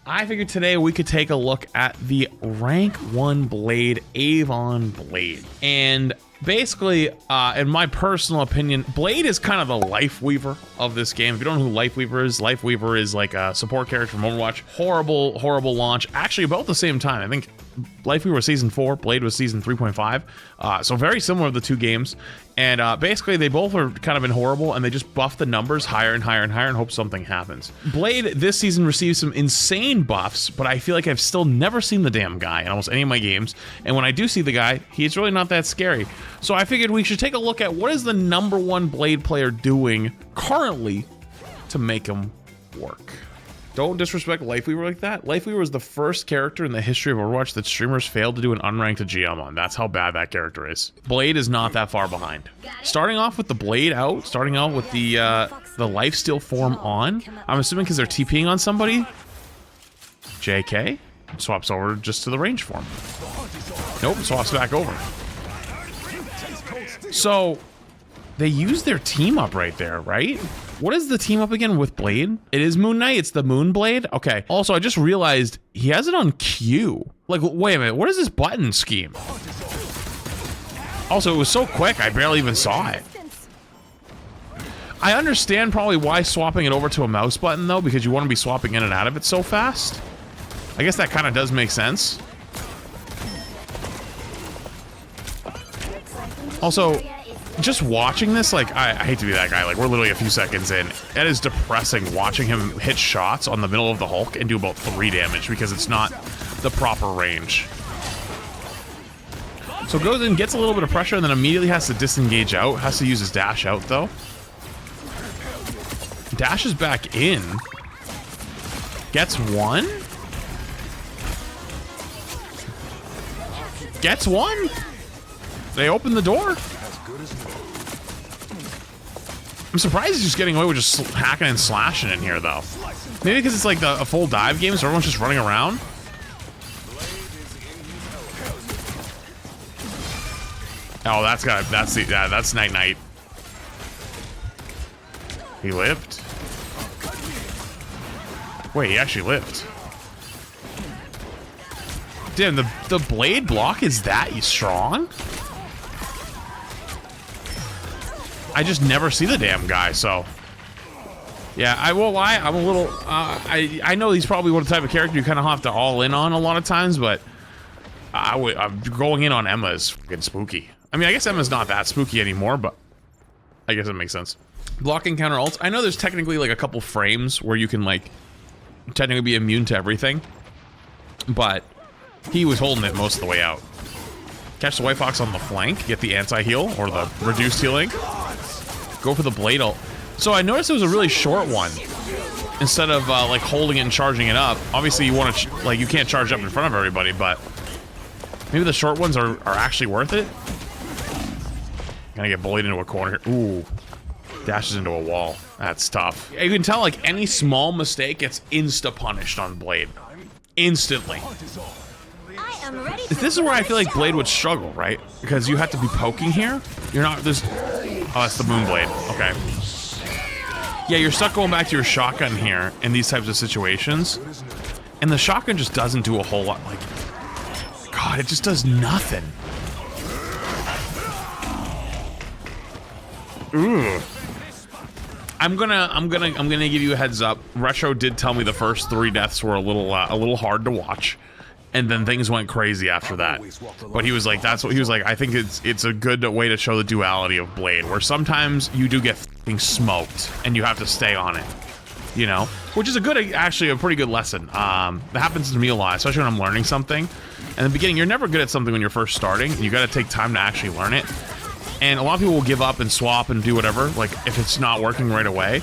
I figured today we could take a look at the rank 1 Blade, Avon Blade. And basically, in my personal opinion, Blade is kind of the Life Weaver of this game. If you don't know who Life Weaver is like a support character from Overwatch. Horrible launch. Actually, about the same time. I think Life Weaver was Season 4, Blade was Season 3.5. So very similar to the two games. And basically, they both are kind of been horrible, and they just buff the numbers higher and higher and higher and hope something happens. Blade this season received some insane buffs, but I feel like I've still never seen the damn guy in almost any of my games. And when I do see the guy, he's really not that scary. So I figured we should take a look at what is the #1 Blade player doing currently to make him work. Don't disrespect Life Weaver like that. Life Weaver was the first character in the history of Overwatch that streamers failed to do an unranked GM on. That's how bad that character is. Blade is not that far behind. Starting off with the Blade out, starting out with the lifesteal form on, I'm assuming because they're TPing on somebody, JK swaps over just to the range form. Nope, swaps back over. So they use their team up right there, right? What is the team up again with Blade? It is Moon Knight, it's the Moon Blade? Okay. Also, I just realized he has it on Q. Like, wait a minute, what is this button scheme? Also, it was so quick, I barely even saw it. I understand probably why swapping it over to a mouse button though, because you want to be swapping in and out of it so fast. I guess that kind of does make sense. Also, just watching this, like, I hate to be that guy, like, we're literally a few seconds in. That is depressing watching him hit shots on the middle of the Hulk and do about 3 damage because it's not the proper range. So goes in, gets a little bit of pressure, and then immediately has to disengage out. Has to use his dash out, though. Dashes back in. Gets one. Gets one. They open the door. I'm surprised he's just getting away with just hacking and slashing in here, though. Maybe because it's like a full dive game, so everyone's just running around. Oh, that's Night Night. He lived. Wait, he actually lived. Damn, the Blade block is that strong? I just never see the damn guy, so yeah, I won't lie. I'm a little. I know he's probably one of the type of character you kind of have to all in on a lot of times, but I'm going in on Emma is fucking spooky. I mean, I guess Emma's not that spooky anymore, but I guess it makes sense. Blocking counter ults. I know there's technically like a couple frames where you can like technically be immune to everything, but he was holding it most of the way out. Catch the White Fox on the flank, get the anti-heal or the reduced healing. Go for the Blade ult. So I noticed it was a really short one. Instead of like holding it and charging it up. Obviously you want to, like, you can't charge up in front of everybody, but maybe the short ones are actually worth it. Gonna get bullied into a corner here. Ooh. Dashes into a wall. That's tough. You can tell like any small mistake gets insta-punished on Blade. Instantly. This is where I feel like Blade would struggle, right? Because you have to be poking here. You're not, there's, oh, that's the Moon Blade. Okay. Yeah, you're stuck going back to your shotgun here in these types of situations. And the shotgun just doesn't do a whole lot. Like, God, it just does nothing. Ooh. I'm gonna give you a heads up. Retro did tell me the first 3 deaths were a little hard to watch. And then things went crazy after that. But he was like, I think it's a good way to show the duality of Blade, where sometimes you do get f***ing smoked and you have to stay on it, you know? Which is actually a pretty good lesson. That happens to me a lot, especially when I'm learning something. In the beginning, you're never good at something when you're first starting. You gotta take time to actually learn it. And a lot of people will give up and swap and do whatever, like if it's not working right away.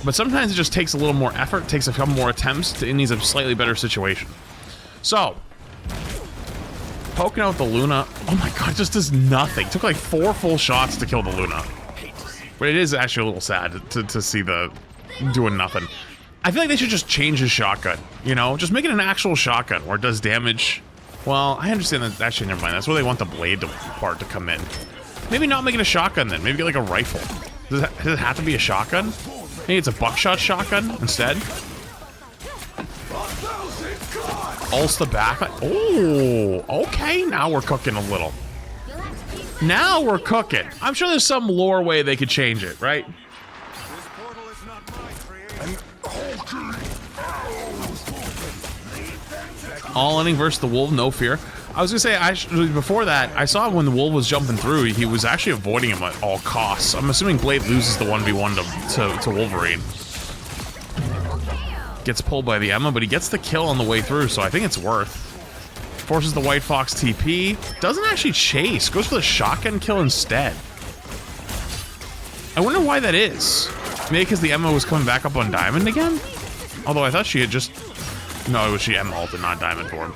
But sometimes it just takes a little more effort, takes a couple more attempts in these a slightly better situation. So, poking out the Luna. Oh my god, it just does nothing. Took like 4 full shots to kill the Luna. But it is actually a little sad to see the doing nothing. I feel like they should just change his shotgun, you know? Just make it an actual shotgun where it does damage. Well, I understand that. Actually, never mind. That's where they want the blade part to come in. Maybe not make it a shotgun then. Maybe get like a rifle. Does it have to be a shotgun? Maybe it's a buckshot shotgun instead? Ults the back. Oh, okay. Now we're cooking a little. Now we're cooking. I'm sure there's some lore way they could change it, right? All inning versus the Wolf, no fear. I was gonna say, before that, I saw when the Wolf was jumping through, he was actually avoiding him at all costs. I'm assuming Blade loses the 1v1 to Wolverine. Gets pulled by the Emma, but he gets the kill on the way through, so I think it's worth. Forces the White Fox TP. Doesn't actually chase. Goes for the shotgun kill instead. I wonder why that is. Maybe because the Emma was coming back up on Diamond again? Although I thought she had just... No, it was she Emma ulted, not Diamond form.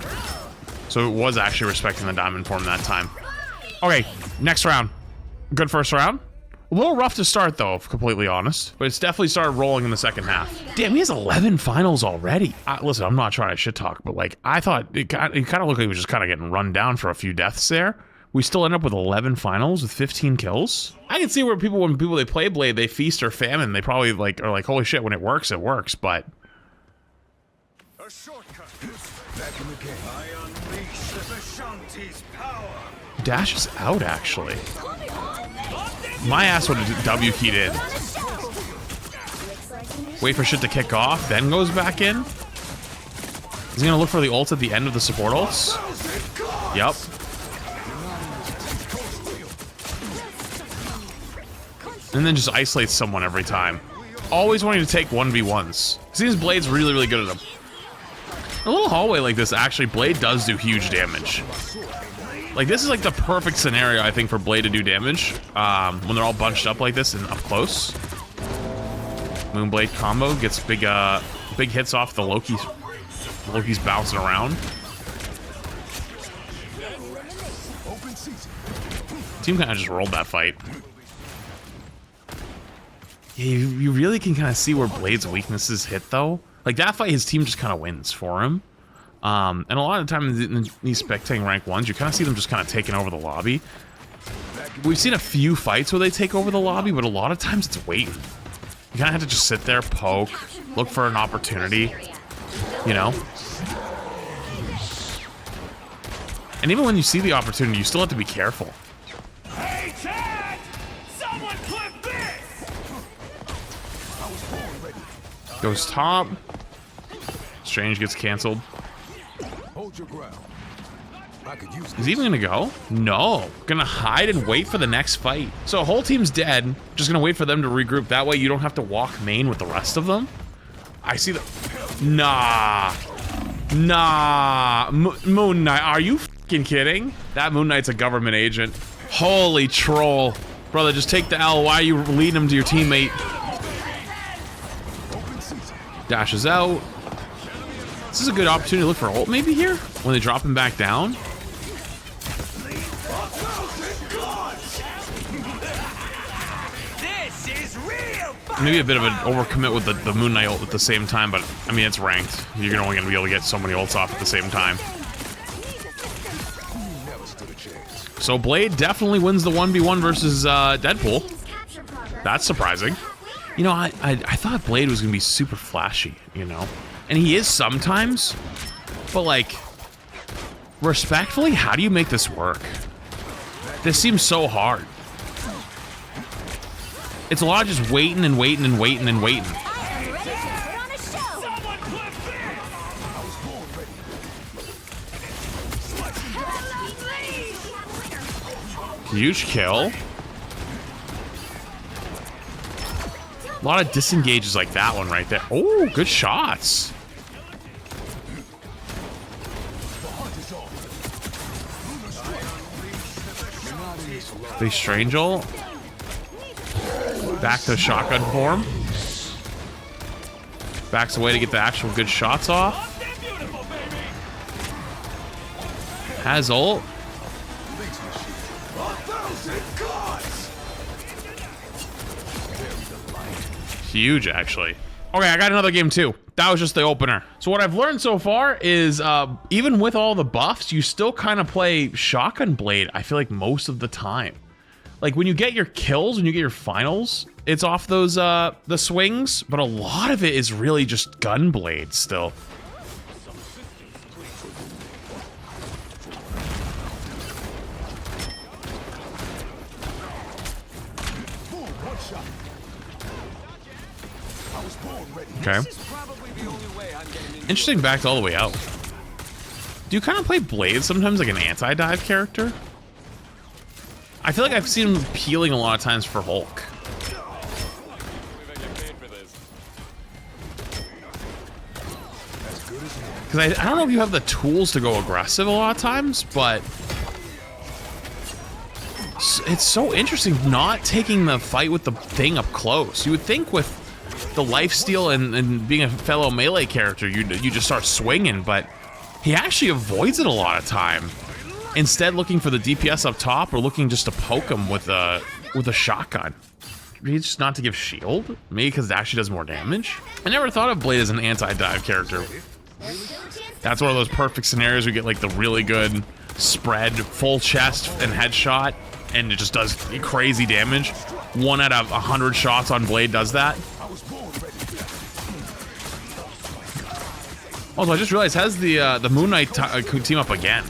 So it was actually respecting the Diamond form that time. Okay, next round. Good first round. A little rough to start, though, if completely honest. But it's definitely started rolling in the second half. Damn, he has 11 finals already. Listen, I'm not trying to shit talk, but like, I thought it kind of looked like he was just kind of getting run down for a few deaths there. We still end up with 11 finals with 15 kills. I can see where when people they play Blade, they feast or famine. They probably like are like, holy shit, when it works, but... A shortcut. Back in the game. I unleash the Vishanti's power. Dash is out, actually. My ass would have W keyed in. Wait for shit to kick off, then goes back in. Is he gonna look for the ults at the end of the support ults? Yep. And then just isolates someone every time. Always wanting to take 1v1s. Seems Blade's really, really good at them. A little hallway like this, actually, Blade does do huge damage. Like, this is like the perfect scenario, I think, for Blade to do damage. When they're all bunched up like this and up close. Moonblade combo gets big hits off the Loki. Loki's bouncing around. Team kind of just rolled that fight. Yeah, you really can kind of see where Blade's weaknesses hit, though. Like, that fight, his team just kind of wins for him. And a lot of the time in these spectating rank 1s, you kind of see them just kind of taking over the lobby. We've seen a few fights where they take over the lobby, but a lot of times it's waiting. You kind of have to just sit there, poke, look for an opportunity, you know? And even when you see the opportunity, you still have to be careful. Hey, Chad! Someone clip this! Goes top. Strange gets canceled. Hold your ground. I could use Is he even gonna go? No. Gonna hide and wait for the next fight. So whole team's dead. Just gonna wait for them to regroup. That way you don't have to walk main with the rest of them. I see the... Nah. Nah. Moon Knight. Are you fucking kidding? That Moon Knight's a government agent. Holy troll. Brother, just take the L. Why are you leading him to your teammate? Dashes out. This is a good opportunity to look for ult maybe here? When they drop him back down? Maybe a bit of an overcommit with the Moon Knight ult at the same time, but I mean, it's ranked. You're only gonna be able to get so many ults off at the same time. So Blade definitely wins the 1v1 versus Deadpool. That's surprising. You know, I thought Blade was gonna be super flashy, you know? And he is sometimes, but like, respectfully, how do you make this work? This seems so hard. It's a lot of just waiting and waiting and waiting and waiting. Huge kill. A lot of disengages like that one right there. Oh, good shots. The Strange ult. Back to shotgun form. Backs away to get the actual good shots off. Has ult. Huge, actually. Okay, I got another game too. That was just the opener. So what I've learned so far is even with all the buffs, you still kind of play Shotgun Blade, I feel like, most of the time. Like, when you get your kills, when you get your finals, it's off those, the swings, but a lot of it is really just Gunblade still. Okay. Interesting back all the way out. Do you kind of play Blade sometimes like an anti-dive character? I feel like I've seen him peeling a lot of times for Hulk. Because I don't know if you have the tools to go aggressive a lot of times, but it's so interesting not taking the fight with the thing up close. You would think with the lifesteal and being a fellow melee character, you just start swinging, but he actually avoids it a lot of time. Instead, looking for the DPS up top or looking just to poke him with a shotgun. Maybe just not to give shield? Maybe because it actually does more damage? I never thought of Blade as an anti-dive character. That's one of those perfect scenarios where you get like the really good spread, full chest and headshot, and it just does crazy damage. 1 out of 100 shots on Blade does that. Also, I just realized, has the Moon Knight team up again?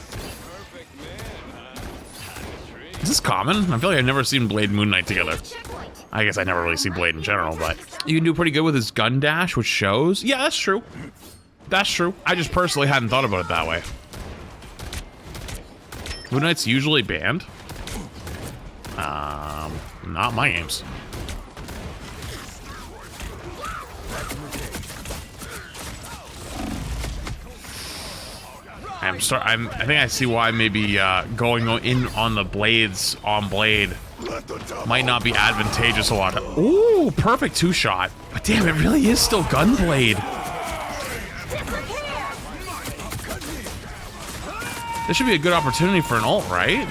Is this common? I feel like I've never seen Blade and Moon Knight together. I guess I never really see Blade in general, but you can do pretty good with his gun dash, which shows. Yeah, that's true. That's true. I just personally hadn't thought about it that way. Moon Knight's usually banned. Not my games. I think I see why maybe going in on the blades on Blade might not be advantageous a lot. Ooh, perfect 2-shot. But damn, it really is still Gunblade. This should be a good opportunity for an ult, right?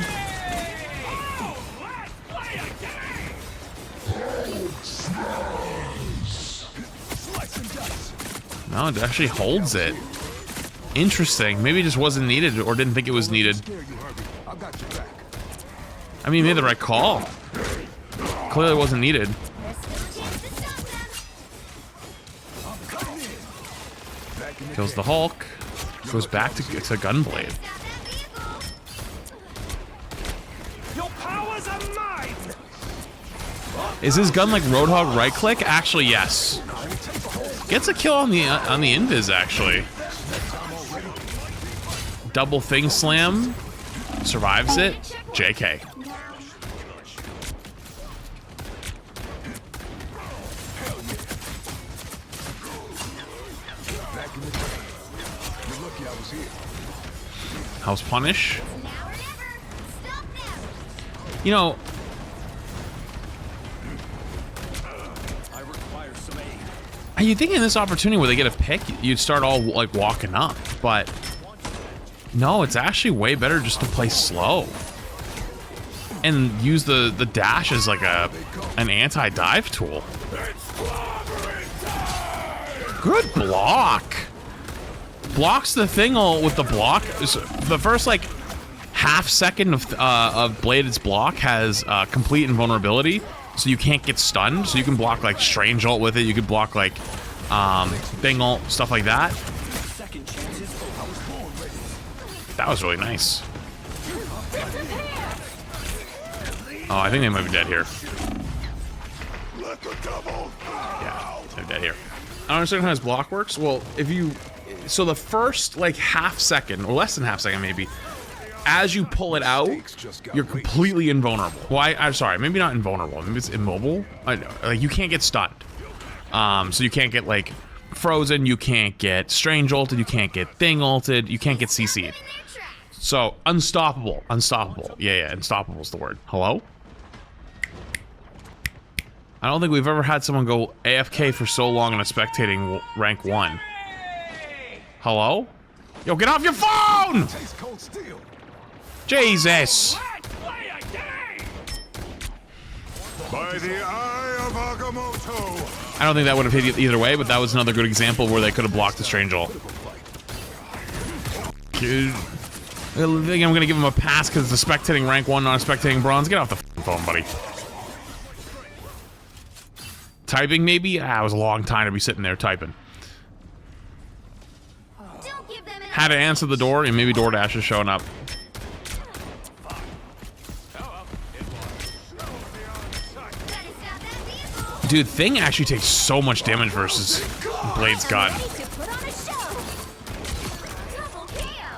No, it actually holds it. Interesting. Maybe it just wasn't needed or didn't think it was needed. I mean, he made the right call. Clearly wasn't needed. Kills the Hulk. Goes back to Gunblade. Is his gun like Roadhog right click? Actually, yes. Gets a kill on the invis actually. Double thing slam. Survives it. JK. House punish. You know, you'd think in this opportunity where they get a pick, you'd start all like walking up, but no, it's actually way better just to play slow and use the dash as like an anti-dive tool. Good block. Blocks the thing with the block. The first like half second of Blade's block has complete invulnerability, so you can't get stunned. So you can block like strange ult with it. You could block like thing ult, stuff like that. That was really nice. Oh, I think they might be dead here. Yeah, they're dead here. I don't understand how his block works. Well, if you... So the first, like, half second, or less than half second, maybe, as you pull it out, you're completely invulnerable. Well, I'm sorry, maybe not invulnerable. Maybe it's immobile. I know. Like, you can't get stunned. So you can't get, like, frozen. You can't get strange ulted. You can't get thing ulted. You can't get CC'd. So, unstoppable. Unstoppable. Yeah, unstoppable is the word. Hello? I don't think we've ever had someone go AFK for so long in a spectating rank 1. Hello? Yo, get off your phone! Jesus! By the eye of Agamotto. I don't think that would have hit either way, but that was another good example where they could have blocked the strange ult. Dude. I think I'm gonna give him a pass because it's a spectating rank 1, not a spectating bronze. Get off the phone, buddy. Typing, maybe? Ah, it was a long time to be sitting there typing. Had to answer the door, and maybe DoorDash is showing up. Dude, Thing actually takes so much damage versus Blade's gun.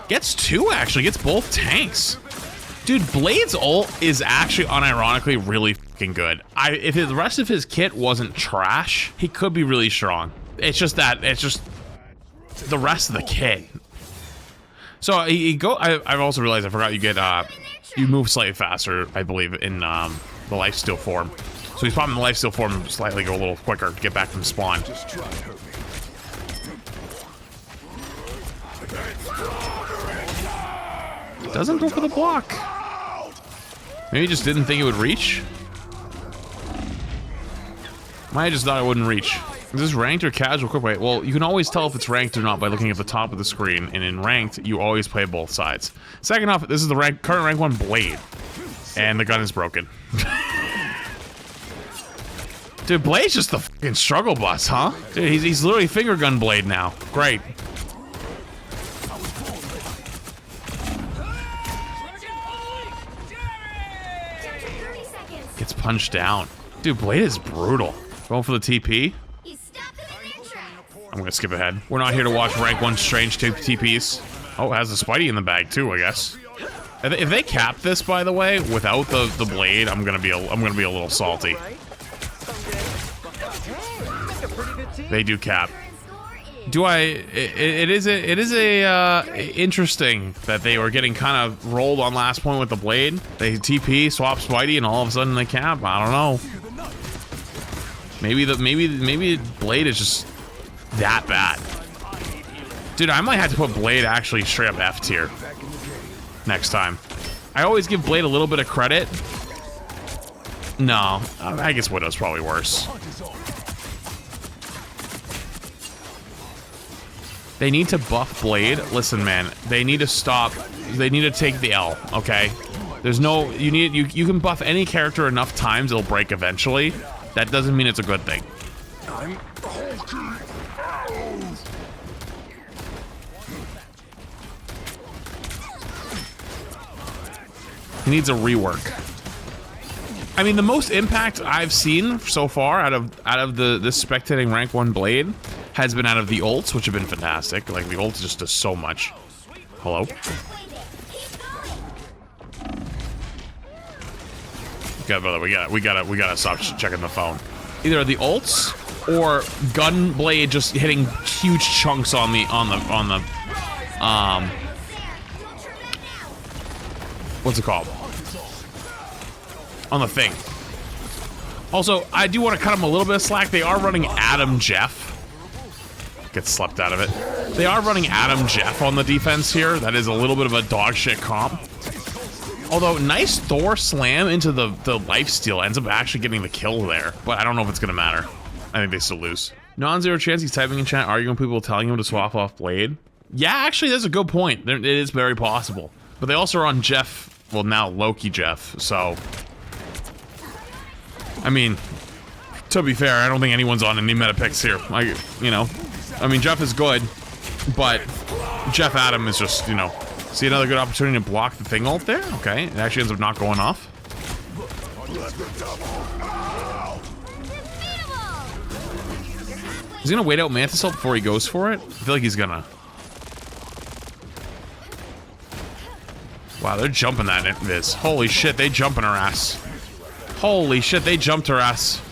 Gets 2, actually. Gets both tanks. Dude, Blade's ult is actually unironically really fucking good. If the rest of his kit wasn't trash, he could be really strong. It's just the rest of the kit. So I've also realized I forgot you get you move slightly faster, I believe, in the lifesteal form. So he's popping the lifesteal form slightly, go a little quicker to get back from spawn. Doesn't go for the block. Maybe he just didn't think it would reach. Might have just thought it wouldn't reach. Is this ranked or casual? Quick wait. Well, you can always tell if it's ranked or not by looking at the top of the screen, and in ranked, you always play both sides. Second off, this is the current rank 1 Blade, and the gun is broken. Dude, Blade's just the fucking struggle bus, huh? Dude, he's literally finger gun Blade now. Great. Gets punched down. Dude, Blade is brutal. Going for the TP. I'm gonna skip ahead. We're not here to watch rank 1 strange TPs. Oh, it has the Spidey in the bag too, I guess. If they cap this, by the way, without the Blade, I'm gonna be a little salty. They do cap. It is interesting that they were getting kind of rolled on last point with the Blade. They TP, swap Spidey, and all of a sudden they cap. I don't know. Maybe Blade is just that bad. Dude, I might have to put Blade actually straight up F tier next time. I always give Blade a little bit of credit. No, I guess Widow's probably worse. They need to buff Blade. Listen, man, they need to stop. They need to take the L, okay? There's no, you can buff any character enough times, it'll break eventually. That doesn't mean it's a good thing. He needs a rework. I mean, the most impact I've seen so far out of this spectating rank 1 Blade has been out of the ults, which have been fantastic. Like, the ult just does so much. Hello? Yeah, brother, we gotta stop checking the phone. Either the ults or Gunblade just hitting huge chunks on the what's it called? On the Thing. Also, I do want to cut them a little bit of slack. They are running Adam Jeff. Gets slept out of it. They are running Adam Jeff on the defense here. That is a little bit of a dog shit comp. Although, nice Thor slam into the lifesteal ends up actually getting the kill there. But I don't know if it's going to matter. I think they still lose. Non-zero chance he's typing in chat, arguing with people telling him to swap off Blade. Yeah, actually, that's a good point. It is very possible. But they also are on Jeff, well, now Loki Jeff, so... I mean, to be fair, I don't think anyone's on any meta picks here. I mean, Jeff is good, but Jeff Adam is just, see another good opportunity to block the Thing ult there? Okay, it actually ends up not going off. Is he gonna wait out Mantis ult before he goes for it? I feel like he's gonna. Wow, they're jumping that Invis. Holy shit, they jumping her ass. Holy shit, they jumped her ass.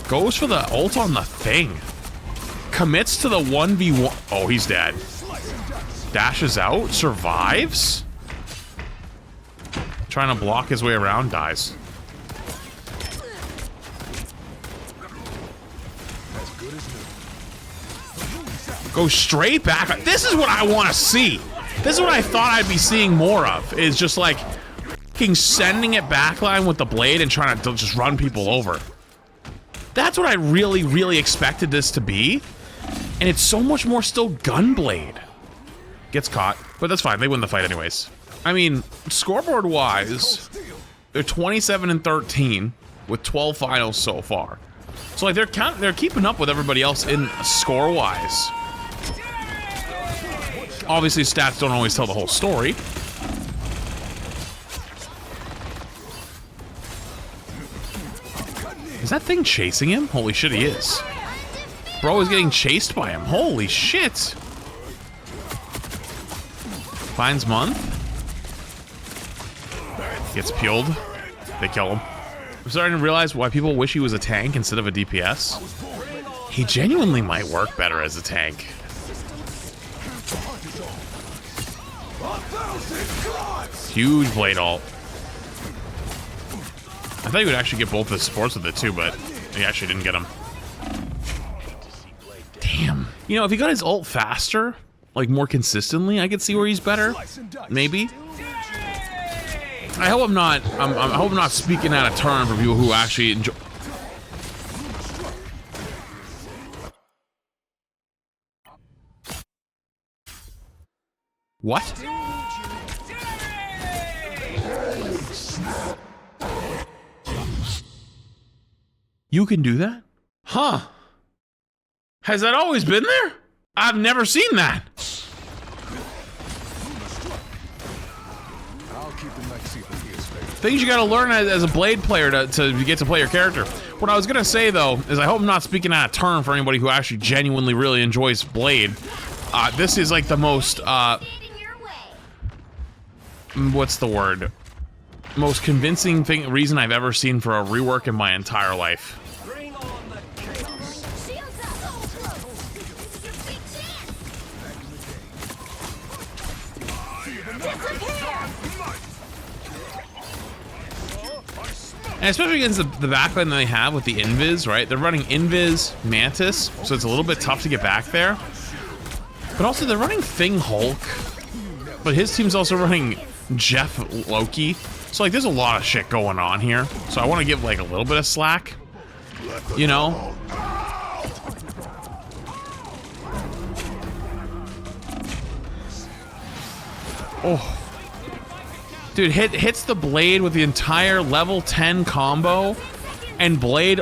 Goes for the ult on the Thing. Commits to the 1v1. Oh, he's dead. Dashes out, survives. Trying to block his way around, dies. Go straight back. This is what I want to see. This is what I thought I'd be seeing more of. Is just like fucking sending it backline with the Blade and trying to just run people over. That's what I really, really expected this to be. And it's so much more still Gunblade. Gets caught, but that's fine. They win the fight anyways. I mean, scoreboard-wise, they're 27-13 with 12 finals so far. So like they're keeping up with everybody else in score-wise. Obviously, stats don't always tell the whole story. that thing chasing him? Holy shit, he is. Bro is getting chased by him. Holy shit. Finds Month. Gets peeled. They kill him. I'm starting to realize why people wish he was a tank instead of a DPS. He genuinely might work better as a tank. Huge blade ult. I thought he would actually get both the supports with it too, but he actually didn't get him. Damn. You know, if he got his ult faster, like more consistently, I could see where he's better. Maybe. I hope I'm not. I hope I'm not speaking out of turn for people who actually enjoy. What? You can do that? Huh? Has that always been there? I've never seen that. Things you gotta learn as a Blade player to get to play your character. What I was gonna say though is I hope I'm not speaking out of turn for anybody who actually genuinely really enjoys Blade. This is like the most, what's the word? Most convincing reason I've ever seen for a rework in my entire life. And especially against the backline they have with the Invis, right? They're running Invis, Mantis, so it's a little bit tough to get back there. But also they're running Thing Hulk, but his team's also running Jeff Loki. So like there's a lot of shit going on here. So I want to give like a little bit of slack, you know? Oh. Dude, hits the Blade with the entire level 10 combo, and Blade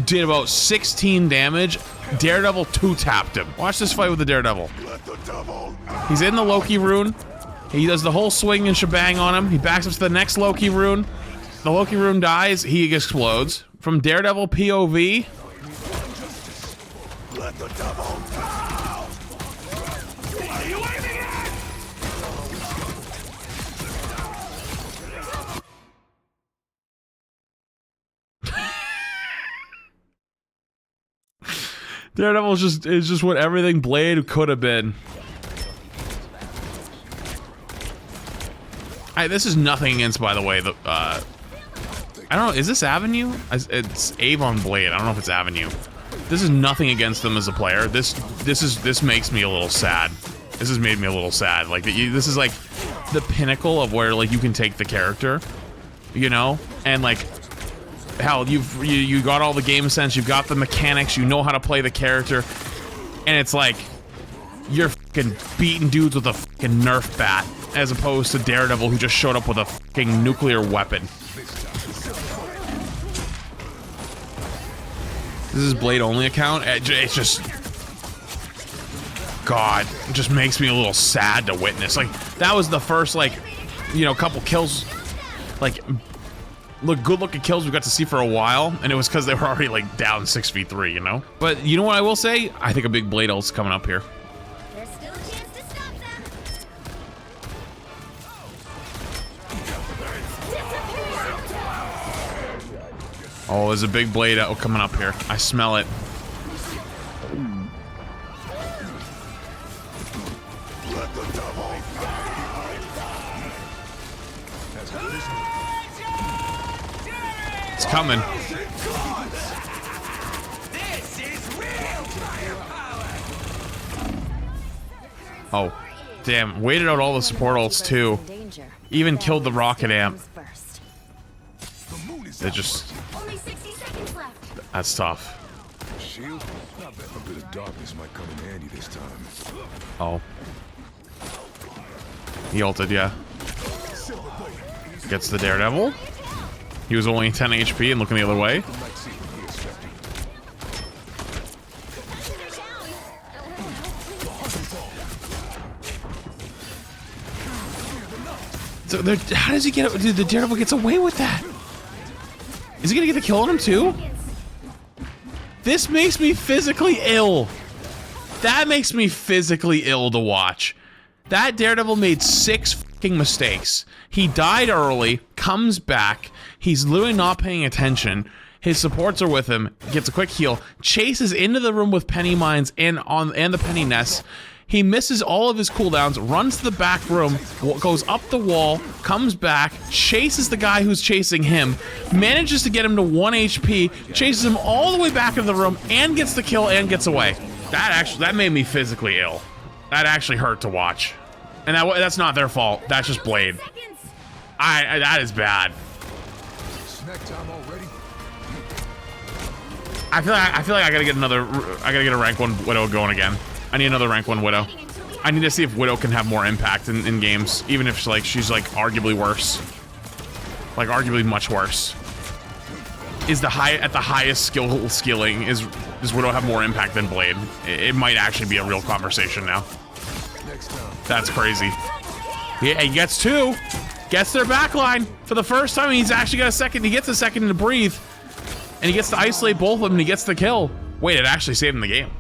did about 16 damage. Daredevil 2-tapped him. Watch this fight with the Daredevil. He's in the Loki rune. He does the whole swing and shebang on him. He backs up to the next Loki rune. The Loki rune dies. He explodes. From Daredevil POV. Let the devil down. What are you aiming at? Daredevil is just what everything Blade could have been. This is nothing against, by the way, the I don't know, is this Avenue? It's Avon Blade. I don't know if it's Avenue. This is nothing against them as a player. This makes me a little sad. This has made me a little sad. Like this is like the pinnacle of where like you can take the character, you know, and like. Hell, you got all the game sense, you've got the mechanics, you know how to play the character, and it's like you're fucking beating dudes with a fucking Nerf bat, as opposed to Daredevil who just showed up with a fucking nuclear weapon. This is Blade only account. It's just, God, it just makes me a little sad to witness. Like that was the first like, you know, couple kills, like. Good looking kills we got to see for a while, and it was because they were already like down 6v3, you know? But you know what I will say? I think a big Blade ult's coming up here. There's still a chance to stop them. Oh, there's a big Blade ult coming up here. I smell it. It's coming. Oh, damn. Waited out all the support ults too. Even killed the rocket amp. They just... That's tough. Oh. He ulted, yeah. Gets the Daredevil. He was only 10 HP and looking the other way. So how does he get? Dude, the Daredevil gets away with that. Is he gonna get the kill on him too? This makes me physically ill. That makes me physically ill to watch. That Daredevil made 6 fucking mistakes. He died early, comes back, he's literally not paying attention. His supports are with him, gets a quick heal, chases into the room with Penny Mines and the Penny Nest. He misses all of his cooldowns, runs to the back room, goes up the wall, comes back, chases the guy who's chasing him, manages to get him to 1 HP, chases him all the way back into the room, and gets the kill and gets away. That made me physically ill. That actually hurt to watch. And that's not their fault. That's just Blade. That is bad. I feel like I gotta get a rank 1 Widow going again. I need another rank 1 Widow. I need to see if Widow can have more impact in games, even if she's like arguably worse. Like arguably much worse. At the highest skilling does Widow have more impact than Blade? It might actually be a real conversation now. That's crazy. Yeah, he gets 2. Gets their backline for the first time. He's actually got a second. He gets a second to breathe. And he gets to isolate both of them and he gets the kill. Wait, it actually saved him the game.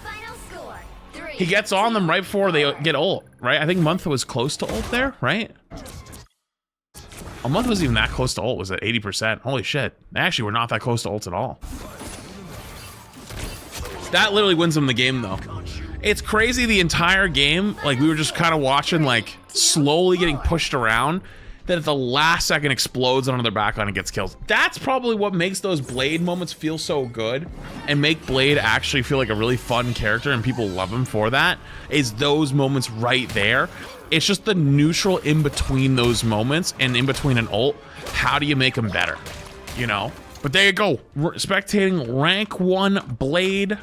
Final score, 3. He gets on them right before they get ult, right? I think Month was close to ult there, right? A Month wasn't even that close to ult, was at 80%. Holy shit. They actually were not that close to ult at all. That literally wins them the game though. It's crazy the entire game, like we were just kind of watching like slowly getting pushed around, that at the last second explodes on their backline and gets kills. That's probably what makes those Blade moments feel so good and make Blade actually feel like a really fun character and people love him for that, is those moments right there. It's just the neutral in between those moments and in between an ult. How do you make them better? You know? But there you go. Spectating rank 1 Blade.